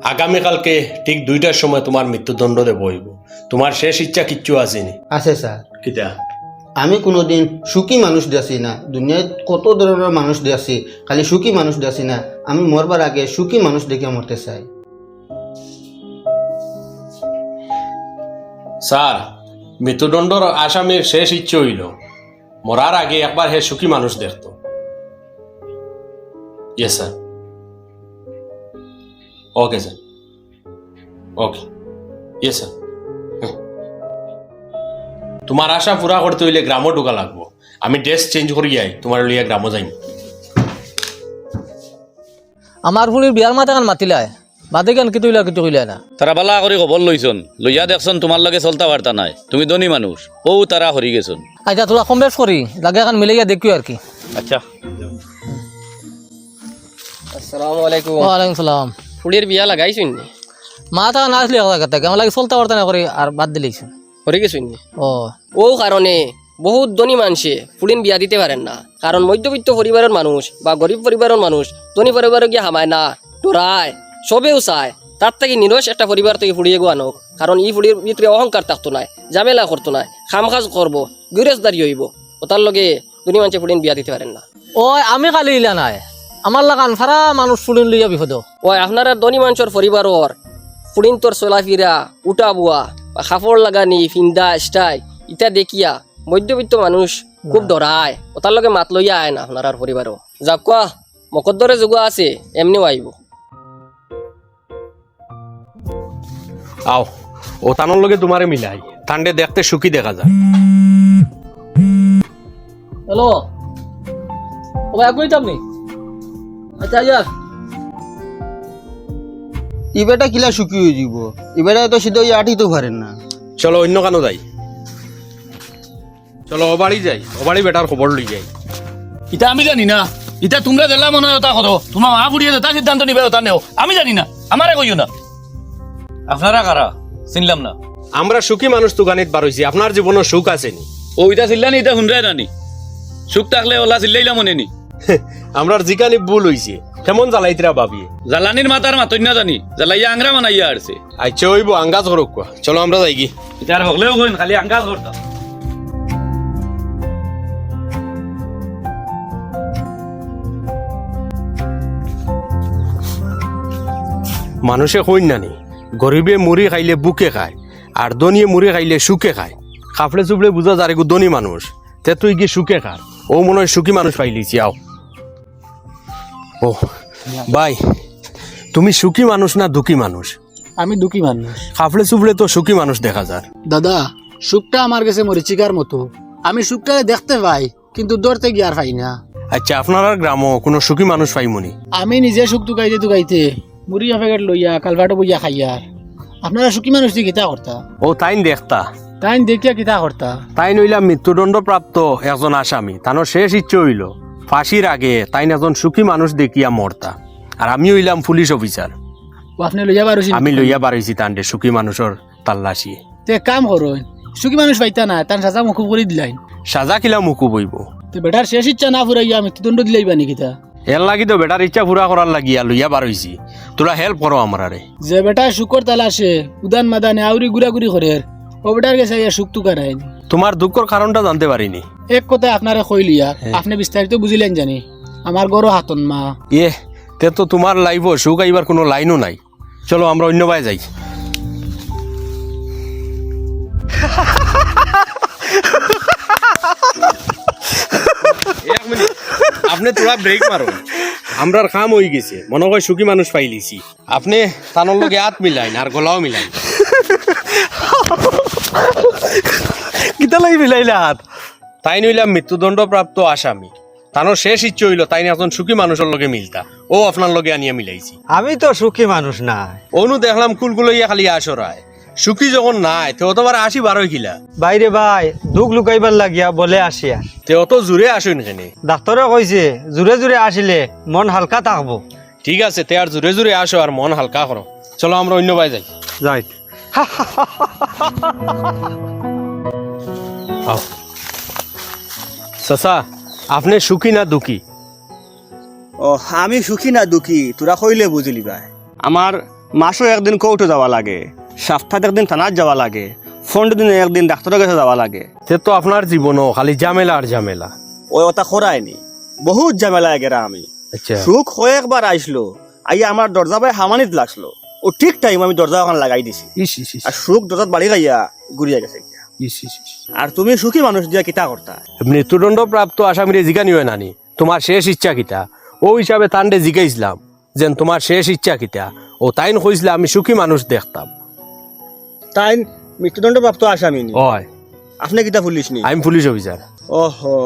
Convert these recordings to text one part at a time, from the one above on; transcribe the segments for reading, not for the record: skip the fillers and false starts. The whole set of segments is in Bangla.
আগামীকালকে ঠিক 2টার সময় তোমার মৃত্যুদণ্ড দেব হইব। তোমার শেষ ইচ্ছা কিচ্ছু আসেনি? আছে স্যার। কিতা? আমি কোনোদিন সুখী মানুষ দেখছি না। দুনিয়ায় কত ধরনের মানুষ দেখছি, খালি সুখী মানুষ দেখছি না। আমি মরবার আগে সুখী মানুষ দেখে মরতে চাই। স্যার, মৃত্যুদণ্ডর আসামির শেষ ইচ্ছে হইল মরার আগে একবার হে সুখী মানুষ দেখত। Yes sir. ওকে স্যার, ওকে, ইয়েস স্যার। তোমার আশা পুরা করতে হইলে গ্রামও ঢুকা লাগবো। আমি ড্রেস চেঞ্জ করি যাই, তোমার লইয়া গ্রামও যাই। আমার ফুলির বিয়ার মাথা কান মাতিলায় বাদে গান কিছু কইলা না। তারা বালা করে খবর লইছন, লইয়া দেখছন তোমার লগে চলতা পারতা নাই, তুমি ধনী মানুষ, ও তারা হরি গেছন। আচ্ছা তোরা কম বেশ করি লাগে এখন মিলাইয়া দেখি আর কি। আচ্ছা, আসসালামু আলাইকুম। ওয়ালাইকুম সালাম। ফুলের বিয়া লাগাইছুন নি? মাথা না আসলে কথা আমার লাগে চলতে পারতা না করে আর বাদ দিলেইছ। হরে গেছুন নি? ও ও কারণে বহুত ধনী মানুষে ফুলিন বিয়া দিতে পারেন না, কারণ মধ্যবিত্ত পরিবারের মানুষ বা গরিব পরিবারের মানুষ ধনী পরিবারে গিয়ে হামায় না, ডরায়, সবেও চায় তার থেকে নিরস একটা পরিবার থেকে ফুড়িয়ে গো আনোক, কারণ ই ফুড়ির ভিতরে অহংকার থাকতো না, ঝামেলা করতো না, খামখাজ করবো, গিরেজদারি হইব, ও তার লগে ধনী মানুষে ফুলিন বিয়া দিতে পারেন না। ও আমি খালি ইলা নাই, আমার লাগান ফারা মানুষ ফুলিন লইয়া বিপদ। ও আপনারা ধনী মানুষের পরিবারর ফুলিন তোর চলাফিরা, উঠা বুয়া বা কাপড় লাগানি, ফিন্দা স্টাই ইটা দেখিয়া মধ্যবিত্ত মানুষ খুব ডরায়, ও তার লগে মাত লইয়া আয় না আপনার পরিবারও। যাক কোয়া মকদ্দরে যোগা আছে এমনিও আইব। আও, ও তানোর লগে তোমারে মিলাই তান্ডে দেখতে সুখী দেখা যায়। হ্যালো ও ভাই কই আপনি? আচ্ছা আইয়া ইবেটা কিলা সুখী হয়ে যাব? ইবেটা তো সিধা আটি তো পারেন না। চলো অন্য কানো যাই, চলো ও বাড়ি যাই, ও বাড়ি বেটার খবর লই যাই। ইটা আমি জানি না, ইটা তোমরা জেলা মনে হয় ওটা কতো, তোমার মা ফুড়িয়ে তা সিদ্ধান্ত নিবে ওটা নেও, আমি জানি না, আমারে কইও না। আপনারা কারা চিনলাম না। আমরা সুখী মানুষ তুগানিত বার হইছি, আপনার জীবনে সুখ আসেনি? ও ইটা চিল্লানি, ইটা শুনরাই নানি, সুখ থাকলে ওলা চিল্লাইলাম মনে নি। আমরার জিকানি ভুল হইছে, কেমন জ্বালাইতরা ভাবিয়ে জ্বালানির মাতার মাতই না জানি, জ্বালাইয়া আংরা মানাইয়া আসছে। আচ্ছা হইব, আঙ্গাজ করুক কোয়া। চলো আমরা যাই কি। এটা আর হলেও কইন, খালি আঙ্গাজ করতাম। মানুষে কইন নানি, গরিবে মুড়ি খাইলে বুকে খায় আর ধনিয়ে মুড়ি খাইলে সুখে খায়। খাফলে চুপলে বুঝা যারে গো ধনী মানুষ, তে তুই কি সুখে খা? ও মনে হয় সুখী মানুষ পাইলিছি। আও ও ভাই, তুমি সুখী মানুষ না দুঃখী মানুষ? আমি দুঃখী মানুষ। খাফলে চুপলে তো সুখী মানুষ দেখা যায়। দাদা, সুখটা আমার কাছে মরিচিকার মতো, আমি সুখটা দেখতে পাই কিন্তু ধরতে গিয়ে আর পাই না। আচ্ছা, আপনার গ্রামও কোনো সুখী মানুষ পাইমনি? আমি নিজে সুখ টুকাইতে মুড়ি প্যাকেট লইয়া কালভাটো বইয়া খাইয়ার। আপনারা সুখী মানুষ দিয়ে কিতা করতা? ও তাইন দেখতা, তাই দেখিয়া কিতা করতা? তাই নইলাম মৃত্যুদণ্ড প্রাপ্ত একজন আসামি, তানোর শেষ ইচ্ছে হইল ফাঁসির আগে তাইন একজন সুখী মানুষ দেখিয়া মরতা। আর আমি হইলাম পুলিশ অফিসার, ও আপনি লইয়া পারছি? আমি লইয়া বাড়াইছি তান্ডে সুখী মানুষের তাল্লাশি। তে কাম করো, সুখী মানুষ পাইতা না, তার সাজা মুখ করে দিলাই। সাজা কিলা মুকু বইব? তো বেটার শেষ ইচ্ছা না ফুরাইয়া মৃত্যুদণ্ড দিলাইবা নি কিতা? এর লাগি তো বেটার ইচ্ছা পুরা করার লাগিয়া লইয়া বাড়াইছি। তোরা হেল্প করো আমারে। যে বেটা শুকর তালাশে উদান মাদানে আউরি গুড়াগুড়ি করে, ও বেটার গেছে সুখ টুকারাই। তোমার দুঃখর কারণটা জানতে পারিনি। এক কথায় আপনারে কইলিয়া আপনি বিস্তারিত বুঝিলেন জানি, আমার গরো হাতন মা। ইয়ে, তে তো তোমার লাইব সুখ আইবার কোনো লাইনও নাই। চলো আমরা অন্য বাই যাই। আপনি তোরা ব্রেক মারো, আমরার কাম হয়ে গেছে, মনে হয় সুখী মানুষ পাইলিছি। আপনি তানোর লগে হাত মিলাইন আর গলাও মিলাইন। কিতা লাগি মিলাইলে হাত? তাই নইলাম মৃত্যুদণ্ড প্রাপ্ত আসামি, তানোর শেষ ইচ্ছে হইল তাই এখন সুখী মানুষের লগে মিলতা। ও আপনার লগে আনিয়া মিলাইছি। আমি তো সুখী মানুষ না। অনু দেখলাম কুলকুলইয়া খালি আসরায়, সুখী যখন নাই তেও তো 80-12 কিলা। বাইরে ভাই দুঃখ লুকাইবার লাগিয়া বলে আসি আর তেও তো জোরে আসুন এখানে। ডাক্তরে কইছে জোরে জোরে আসিলে মন হালকা থাকবো। ঠিক আছে, তে আর জোরে জোরে আসো আর মন হালকা করো। চলো আমরা অন্য বাই যাই। যাই চাচা, আপনি সুখী না দুঃখী? ও আমি সুখী না দুঃখী তোরা কইলে বুঝলি ভাই। আমার মাসও একদিন কোর্টে যাওয়া লাগে, সপ্তাহে একদিন থানার যাওয়া লাগে, 15 দিনে একদিন ডাক্তারের কাছে যাওয়া লাগে। সে তো আপনার জীবনও খালি ঝামেলা আর ঝামেলা। ওই ওটা খরায়নি, বহুত ঝামেলা গেরা আমি। আচ্ছা সুখ হয়ে একবার আইসলো, আইয়া আমার দরজা ভাই হামানিত লাগলো, ও ঠিক টাইম আমি দরজা ওখানে লাগাই দিছি, ইস ইস ইস আর সুখ দরজাত বাড়ি গাইয়া ঘুরিয়া গেছে গিয়া। ইস ইস ইস। আর তুমি সুখী মানুষ দিয়া কিতা করতা? মৃত্যুদণ্ড প্রাপ্ত আসামিরে জিগানি হয় নানি তোমার শেষ ইচ্ছা কিতা? ও হিসাবে তান্ডে জিগাইছিলাম যে তোমার শেষ ইচ্ছা কিতা, ও তাইন কইছিল আমি সুখী মানুষ দেখতাম। তাই মৃত্যুদণ্ড প্রাপ্ত আসামি নি? হয়, আপনি কিতা পুলিশ নি? আমি পুলিশ অফিসার। ওহো,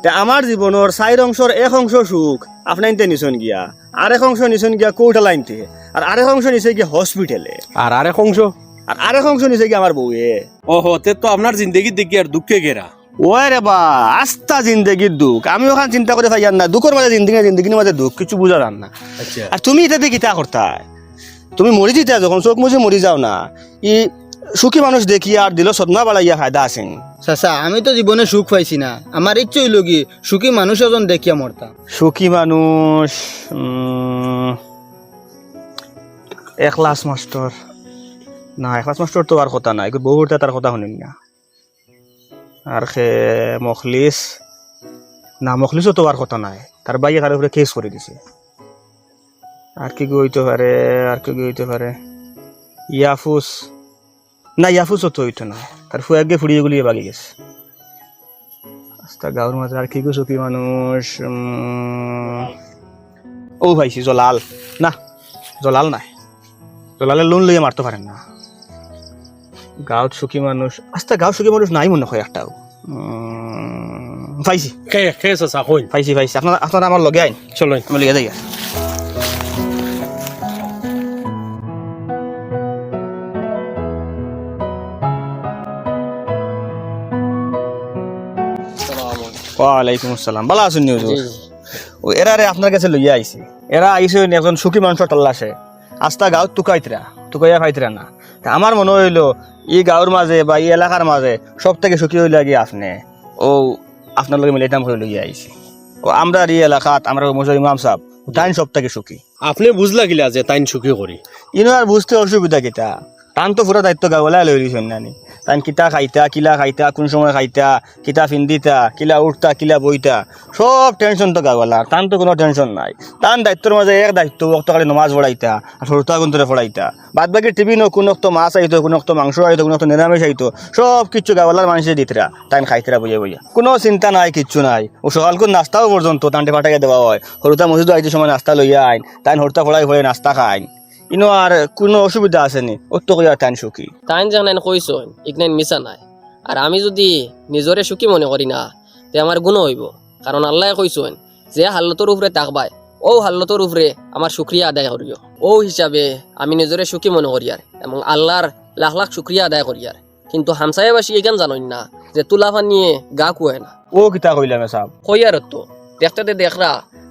তে আমার জীবনের 4 অংশের 1 অংশ সুখ আপনার নিছন গিয়া, আরেক অংশ নিছন গিয়া কোর্ট লাইনতে, আর আরেক অংশ নিছে গিয়া হসপিটালে, আর আরেক অংশ? আর আরেক অংশ নিছে গিয়া আমার বউয়ে। ওহো, তে তো আপনার জিন্দগি দেখি আর দুঃখে গেরা। ওই রে বা, আস্তা জিন্দগির দুঃখ। আমি ওখানে চিন্তা করে ভাই না, দুঃখের মাঝে জিন্দগির মাঝে দুঃখ, কিছু বুঝা যান না। আচ্ছা আর তুমি এটাতে কিতা করতা? তুমি মরি যেতে যখন চোখ মুছে মরি যাও না, ই সুখী মানুষ দেখি আর দিল সদমা বাড়াইয়া ফায়দা আছেন। চাচা আমি তো জীবনে সুখ পাইছি না, আমার ইচ্ছে হইল কি সুখী মানুষ এজন দেখিয়া মরতাম। সুখী মানুষ একলাস মাস্টার না, একলাস মাস্টার তো আর কথা নাই, বহুত তার কথা শুনিন না। আর সে মখলিস না, মখলিসও তো আর কথা নাই, তার বাইয়ে তার উপরে কেস করে দিছে। আর কি হইতে পারে, আর কি হইতে পারে? ইয়াফুস না, ইয়াফুসও তো হইতো না, তার ফুয়াগে ফুড়িয়ে গুলিয়ে বাগি গেছে। আস্তা গাঁর মাঝে আর কি সুখী মানুষ? ও ভাইছি জলাল না, জলাল নাই, জলালে লোন লইয়া মারতে পারেন না। গাঁত সুখী মানুষ, আস্তা গাঁও সুখী মানুষ নাই মনে হয় একটাও। পাইছি পাইছি পাইছি, আপনার আমার লগে আইন, চলো আমি লিখে যাই। ওয়ালাইকুম আসসালাম, ভালো আছেন নিউজ? ও এরা রে আপনার কাছে লইয়া আইছি, এরা আইসে একজন সুখী মানুষের তল্লাশে। আস্তা গাঁত টুকাইয়া খাইতরা না। তা আমার মনে হইলো এই গাঁর মাঝে বা এই এলাকার মাঝে সব থেকে সুখী হইলে গিয়ে আপনি, ও আপনার লগে মিলাইতাম করে লইয়া আইছি। ও আমরা এই এলাকাত আমরা মজুর ইমাম সাহেব তাই সব থেকে সুখী। আপনি বুঝলা গিলা যে তাইন সুখী করি? ইনো আর বুঝতে অসুবিধা কিতা, তান তো পুরো দায়িত্ব গাওয়ালা লই দিছেন নানি। তান কিতা খাইতা, কিলা খাইতা, কোন সময় খাইতা, কিতা ফিন্দিতা, কিলা উঠতা, কিলা বইতা, সব টেনশন তো গাওয়ালা। তান তো কোনো টেনশন নাই। তান দায়িত্বের মাঝে এক দায়িত্ব, অক্তকালে নমাজ পড়াইতা আর সরতা গুন্তরে পড়াইতা। বাদ বাকি টিভি নো, কোন তো মাছ আইতো, কোন তো মাংস আইতো, কোন তো নিরামিষ আইতো, সব কিছু গাওয়ালার মানুষের দিতরা। তাই খাইতরা বইয়া বইয়া, কোনো চিন্তা নাই, কিচ্ছু নাই। ও সকালকুন নাস্তাও পর্যন্ত তান্টে পাঠাইয়া দেওয়া হয়। হরতা মসজিদ আইতে সময় নাস্তা লইয়া আইন, তাই হরতা ফড়াই ফড়ে নাস্তা খাইন। ইনো আর কোনো অসুবিধা আসেনি, অত কইয়া তাই সুখী। তাইন জানান কইস ইগনাইন মিশা নাই। আর আমি যদি নিজরে সুখী মনে করি না, তে আমার গুণ হইব। কারণ আল্লাহ কইসেন যে হাল্লতর উপরে তাকবায়, ও হাল্লতর উপরে আমার শুক্রিয়া আদায় করিও। ও হিসাবে আমি নিজরে সুখী মনে করি আর, এবং আল্লাহর লাখ লাখ শুক্রিয়া আদায় করি আর। কিন্তু হামসায়াবাসী এখান জানেন না যে তুলাফা নিয়ে গা কুয়ায় না। ও কিতা কইলাম সাহেব? কই আর তো দেখতে দেখরা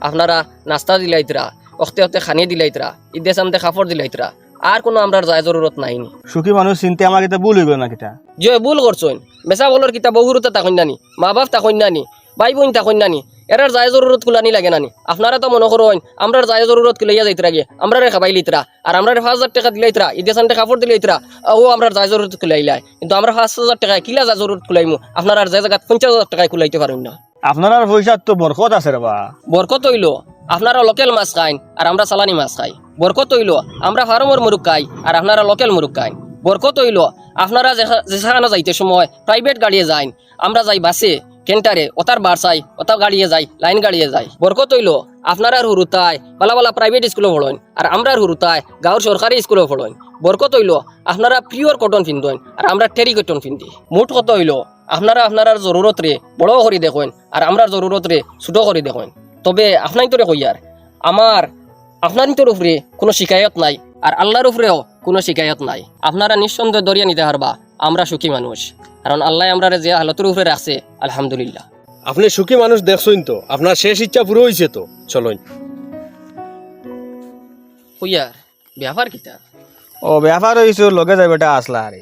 আপনারা নাস্তা দিলাইতরা, অখতে অখতে খানি দিলাইতরা, ঈদে সামতে কাপড় দিলাইতরা, আর কোনো আমরার যায় জরুরত নাইনি। সুখী মানুষ চিনতে আমার কিতা ভুল হইব না কিতা? যে ভুল করছেন, বেচা বলর কিতা বহুরতা তাকন নানি, মা বাপ তাকন নানি, ভাই বোন তাকন নানি, এরার যায় জরুরত কুলানি লাগে নানি। আপনারা তো মনে করেন আমরার যায় জরুরত কুলাইয়া যাইতরা গিয়ে আমরা রে খাবাই লিতরা, আর আমরা 5,000 টাকা দিলাইতরা, ঈদে সামতে কাপড় দিলাইতরা, ও আমরার যায় জরুরত কুলাইলাই। কিন্তু আমরা 5,000 টাকায় কিলা যায় জরুরত কুলাইমু, আপনারা আর যায় জায়গা 50,000 টাকায় কুলাইতে পারেন না। আপনার পয়সার তো বরকত আছে রে বা। বরকত হইল আপনারা লোকেল মাছ খাইন আর আমরা সালানি মাছ খাই। বরকত হইল আমরা ফার্মের মুরুগ খাই আর আপনারা লোকেল মুরুগ খাইন। বরকত হইল আপনারা যেখানে যাইতে সময় প্রাইভেট গাড়িয়ে যাইন, আমরা যাই বাসে, কেন্টারে, ওতার বারসাই, ওতা গাড়িয়ে যাই, লাইন গাড়িয়ে যাই। বরকত হইল আপনারা হুরুতায় বালা বালা প্রাইভেট স্কুলে পড়েন আর আমরা হুরুতায় গাঁর সরকারি স্কুলে পড়েন। বরকত হইল আপনারা পিওর কটন পিন্ধেন আর আমরা টেরি কটন পিন্ধি। মোট কত হইল আপনারা আপনার জরুরত রে বড় করে দেখেন আর আমরা জরুরত রে ছোট করে দেখেন। তবে আপনার তোরে কইয়ার আমার আপনার তোর উপরে কোনো শিকায়ত নাই আর আল্লাহর উপরেও কোনো শিকায়ত নাই। আপনারা নিঃসন্দেহে দরিয়া নিতে পারবা আমরা সুখী মানুষ, কারণ আল্লাহ আমরা যে হালতের উপরে রাখছে আলহামদুলিল্লাহ। আপনি সুখী মানুষ দেখছেন তো, আপনার শেষ ইচ্ছা পুরো হয়েছে তো, চলুন। কইয়ার ব্যাপার কিতা? ও ব্যাপার হইছে লগে যাই বেটা আসলা আরে।